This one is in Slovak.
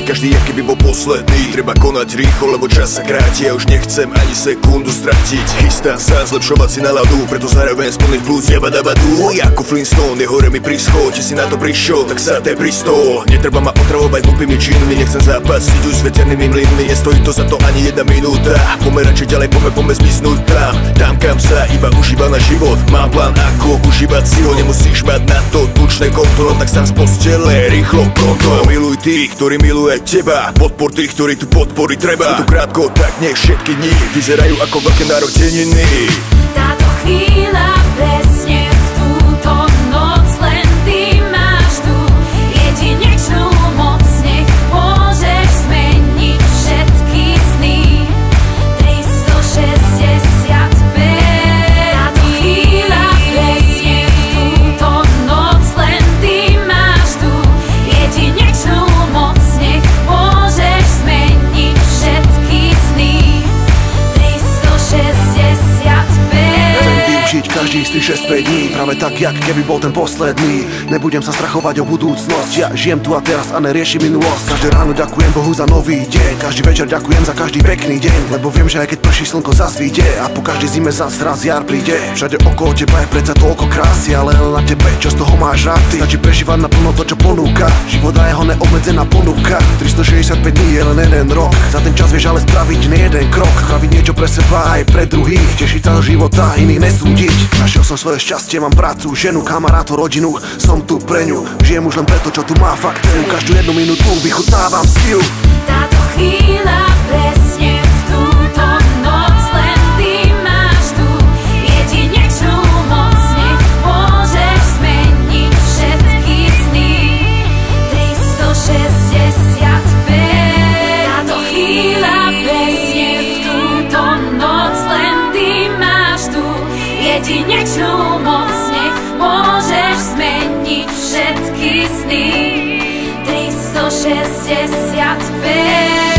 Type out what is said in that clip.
každý aký by bol posledný. Treba konať rýchlo, lebo čas sa kráti. Ja už nechcem ani sekundu stratiť. Chystám sa zlepšovať si náladu, preto zároveň splných plus jabadabadu. Ako Flintstone, je hore mi prischod. Či si na to prišiel, tak sa te pristol. Netreba ma otravovať hlupými činmi, nechcem zápasiť už s veternými mlynmi. Nestojí to za to ani jedna minúta. Poďme radšej ďalej, poďme zmiznúť tam kam sa iba užíva na život. Mám plán ako užívať si ho, nemusíš mať na to tučné konto, tak sám z postele rýchlo pronto. Miluj tých, ktorí miluje teba, podpor tých, ktorí tu podpory treba. Sú tu krátko, tak nech všetky dni vyzerajú ako veľké narodeniny. Táto chvíľa presne v túto noc, len ty máš tú jedinečnú moc. Nech môžeš zmeniť všetky sny. 365. Táto chvíľa presne v túto noc, len ty máš tú jedinečnú moc. Nech môžeš zmeniť všetky sny. 365. Každý z tých 6-5 dní, práve tak, jak keby bol ten posledný. Nebudem sa strachovať o budúcnosť, ja žijem tu a teraz a neriešim minulosť. Každé ráno ďakujem Bohu za nový deň, každý večer ďakujem za každý pekný deň, lebo viem, že aj keď prší slnko zasvíte a po každej zime zas raz jar príde. Všade okolo teba je predsa toľko krásy, ale len na tebe, čo z toho máš rád ty. Stačí prežívať naplno to, čo ponúka život a jeho neobmedzená ponuka. 365 dní je len jeden rok, za ten čas vieš ale spraviť nie jeden krok. Spraviť niečo pre seba aj pre druhých, tešiť sa do života, iných nesúdiť. Našiel som svoje šťastie, mám prácu, ženu, kamarátov, rodinu. Som tu pre ňu, žijem už len preto, čo tu má fakt cenu. Každú jednu minútu vychutnávam si ju. Táto chvíľa presne v túto noc, len ty máš tú jedinečnú moc. Nech môžeš zmeniť všetky sny. 365. Táto chvíľa presne v túto noc, len ty máš tú jedinečnú moc. Nech môžeš zmeniť všetky sny. 365.